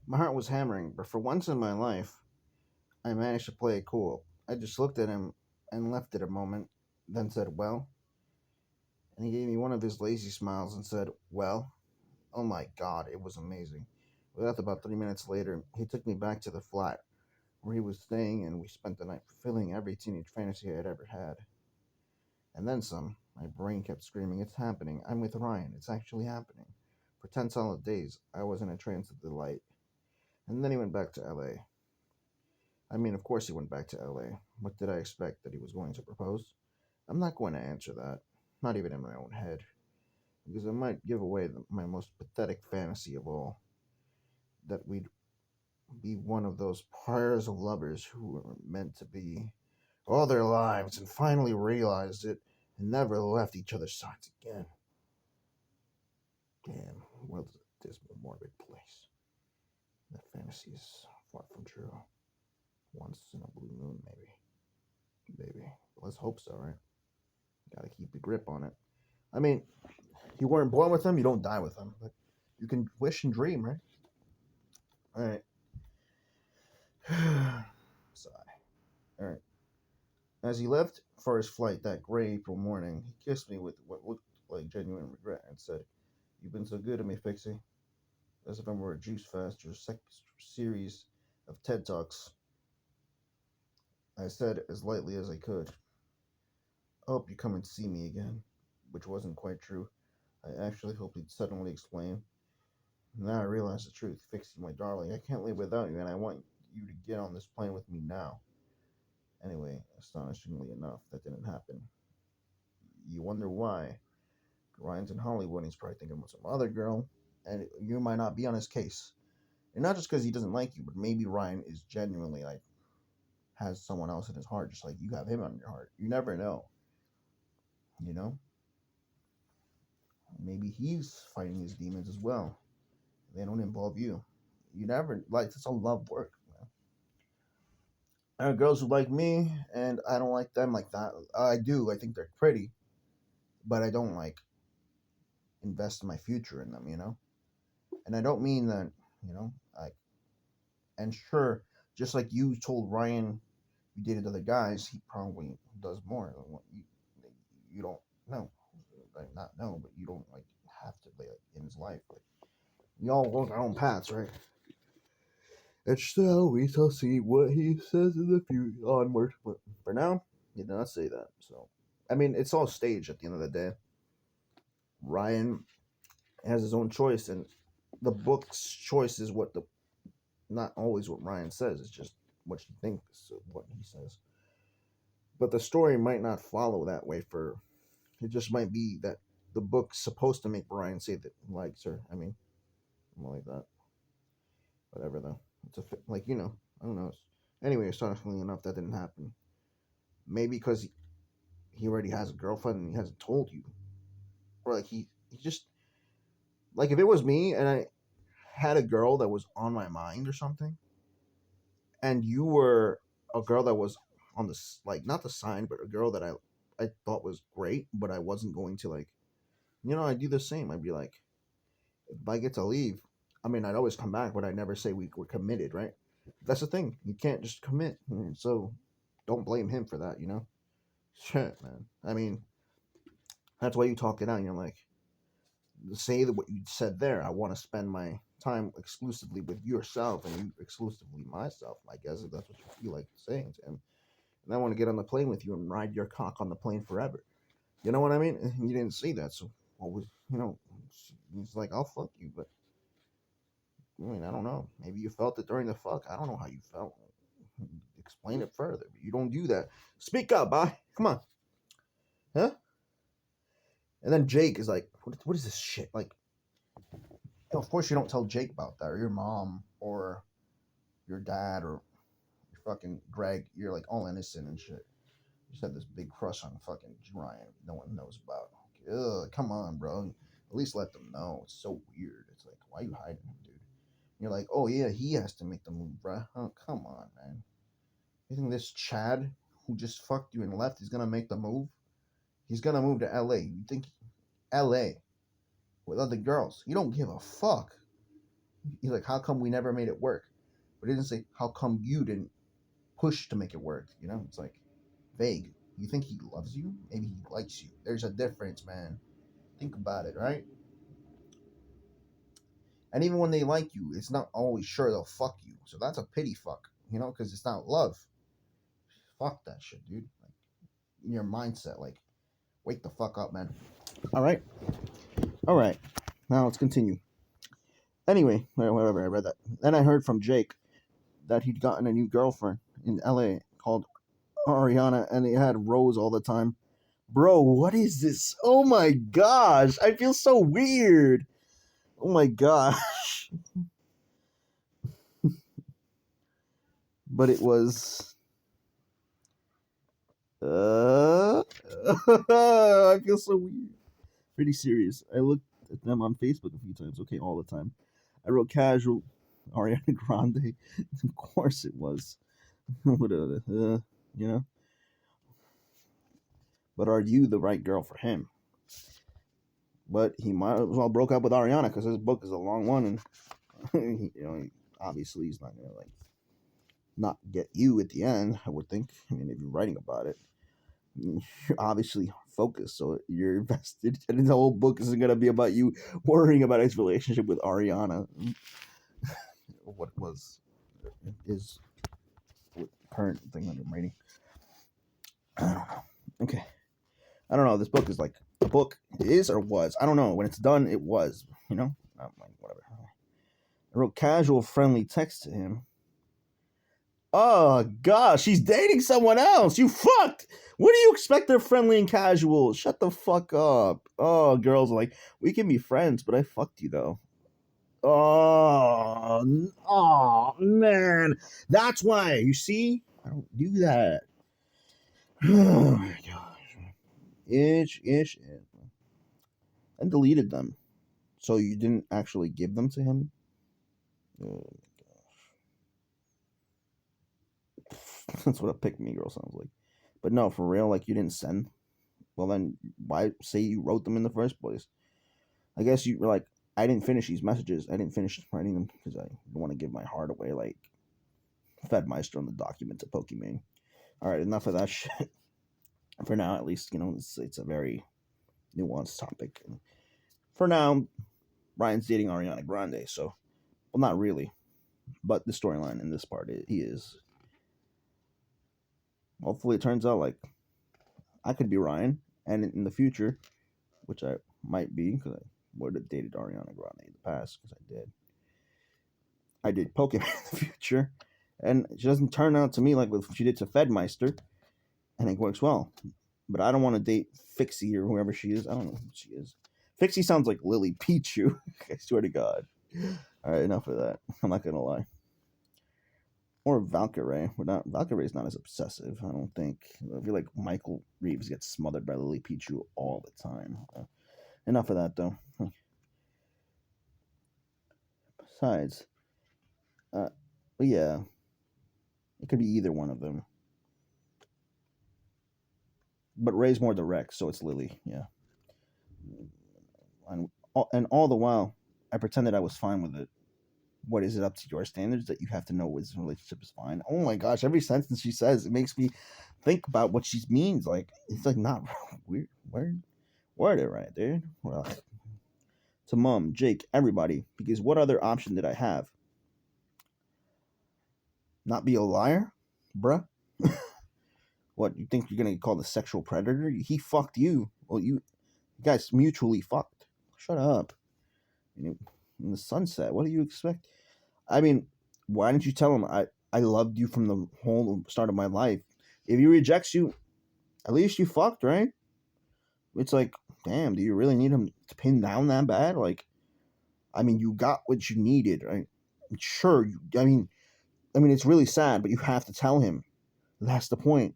My heart was hammering, but for once in my life, I managed to play it cool. I just looked at him and left it a moment, then said, "Well?" And he gave me one of his lazy smiles and said, "Well?" Oh my god, it was amazing. We left about 3 minutes later. He took me back to the flat where he was staying, and we spent the night fulfilling every teenage fantasy I had ever had. And then some. My brain kept screaming, "It's happening. I'm with Ryan. It's actually happening." For 10 solid days, I was in a trance of delight. And then he went back to LA. I mean, of course he went back to LA. What did I expect? That he was going to propose? I'm not going to answer that. Not even in my own head. Because it might give away my most pathetic fantasy of all, that we'd be one of those pairs of lovers who were meant to be all their lives and finally realized it and never left each other's sides again. Damn, world is a dismal, morbid place. That fantasy is far from true. Once in a blue moon, maybe. Maybe. Let's hope so, right? Gotta keep a grip on it. I mean, you weren't born with them, you don't die with them. But you can wish and dream, right? Alright. Sigh. Alright. As he left for his flight that gray April morning, he kissed me with what looked like genuine regret and said, "You've been so good to me, Fixie." As if I were a juice fast or series of TED Talks. I said as lightly as I could, "I hope you come and see me again," which wasn't quite true. I actually hoped he'd suddenly explain. Now I realize the truth. "Fixie, my darling, I can't live without you, and I want you to get on this plane with me now." Anyway, astonishingly enough, that didn't happen. You wonder why. Ryan's in Hollywood and he's probably thinking about some other girl, and you might not be on his case. And not just because he doesn't like you, but maybe Ryan is genuinely like has someone else in his heart, just like you have him on your heart. You never know, you know? Maybe he's fighting his demons as well. They don't involve you. You never like it's all love work, man. There are girls who like me, and I don't like them like that. I do. I think they're pretty, but I don't like invest my future in them. And I don't mean that. Like, and sure, just like you told Ryan you dated other guys, he probably does more. You don't know, like not know, but you don't like have to like in his life. Like we all walk our own paths, right? And still, we shall see what he says in the future onward. But for now, he did not say that. So, I mean, it's all staged at the end of the day. Ryan has his own choice, and the book's choice is what the not always what Ryan says. It's just what she thinks of what he says. But the story might not follow that way. For it just might be that the book's supposed to make Ryan say that he likes her. I mean, something like that. Whatever though. It's like I don't know. Anyway, astonishingly enough, that didn't happen. Maybe because he already has a girlfriend and he hasn't told you, or like he just like if it was me and I had a girl that was on my mind or something, and you were a girl that was on the like not the sign, but a girl that I thought was great, but I wasn't going to like I'd do the same. I'd be like, if I get to leave, I mean, I'd always come back, but I'd never say we were committed, right? That's the thing. You can't just commit. So don't blame him for that. Shit, man. I mean, that's why you talk it out. You're like, say that what you said there. I want to spend my time exclusively with yourself and you exclusively myself. I guess if that's what you feel like saying to him. And I want to get on the plane with you and ride your cock on the plane forever. You know what I mean? You didn't see that, so what was He's like, "I'll fuck you," but I mean, I don't know. Maybe you felt it during the fuck. I don't know how you felt. Explain it further. But you don't do that. Speak up, boy. Come on, huh? And then Jake is like, what is this shit? Like, of course you don't tell Jake about that, or your mom, or your dad, or your fucking Greg. You're like all innocent and shit. You just had this big crush on fucking Ryan. No one knows about. Ugh, come on, bro. At least let them know. It's so weird. It's like, why are you hiding him, dude? You're like, oh yeah, he has to make the move, bro. Oh, come on, man. You think this Chad who just fucked you and left is gonna make the move? He's gonna move to LA. You think LA with other girls? You don't give a fuck. He's like, how come we never made it work? But he didn't say, how come you didn't push to make it work? You know, it's like vague. You think he loves you? Maybe he likes you. There's a difference, man. Think about it, right? And even when they like you, it's not always sure they'll fuck you. So that's a pity fuck, you know, because it's not love. Fuck that shit, dude. Like, in your mindset, like, wake the fuck up, man. All right. All right. Now let's continue. Anyway, whatever, I read that. Then I heard from Jake that he'd gotten a new girlfriend in LA called Ariana, and he had Rose all the time. Bro, what is this? Oh my gosh, I feel so weird. Oh my gosh. But it was. I feel so weird. Pretty serious. I looked at them on Facebook a few times. Okay, all the time. I wrote casual Ariana Grande. Of course it was. You know. But are you the right girl for him? But he might as well broke up with Ariana because his book is a long one, and obviously he's not gonna like not get you at the end. I would think. I mean, if you're writing about it, you're obviously focused, so you're invested, and the whole book isn't gonna be about you worrying about his relationship with Ariana. What was his current thing that I'm writing? I don't know. Okay. I don't know. This book is like the book is or was. I don't know. When it's done, it was. You know? I'm like, whatever. I wrote casual, friendly text to him. Oh, gosh. She's dating someone else. You fucked. What do you expect? They're friendly and casual. Shut the fuck up. Oh, girls are like, we can be friends, but I fucked you, though. Oh, man. That's why. You see? I don't do that. Oh, my gosh. Ish. And deleted them. So you didn't actually give them to him? Oh my gosh. That's what a pick me girl sounds like. But no, for real, like you didn't send. Well then why say you wrote them in the first place? I guess you were like, I didn't finish these messages. I didn't finish writing them because I don't want to give my heart away like Fedmeister on the document to Pokemon. Alright, enough of that shit. For now, at least, it's a very nuanced topic. For now, Ryan's dating Ariana Grande, so well, not really, but the storyline in this part, he is. Hopefully, it turns out like I could be Ryan, and in the future, which I might be, because I would have dated Ariana Grande in the past, because I did Pokemon in the future, and she doesn't turn out to me like what she did to Fedmeister, and it works well. But I don't want to date Fixie or whoever she is. I don't know who she is. Fixie sounds like Lily Pichu. I swear to God. All right, enough of that. I'm not gonna lie. Or Valkyrie. Valkyrie's not as obsessive. I don't think. I feel like Michael Reeves gets smothered by Lily Pichu all the time. Enough of that, though. Besides, but yeah, it could be either one of them. But Ray's more direct, so it's Lily. Yeah. And all the while, I pretended I was fine with it. What is it up to your standards that you have to know this relationship is fine? Oh my gosh, every sentence she says, it makes me think about what she means. Like, it's like not weird. Word it right, dude. Well, to Mom, Jake, everybody, because what other option did I have? Not be a liar? Bruh? What, you think you're gonna get called a sexual predator? He fucked you. Well, you guys mutually fucked. Shut up. In the sunset, what do you expect? I mean, why didn't you tell him I loved you from the whole start of my life? If he rejects you, at least you fucked, right? It's like, damn, do you really need him to pin down that bad? Like, I mean, you got what you needed, right? Sure, I mean, it's really sad, but you have to tell him. That's the point.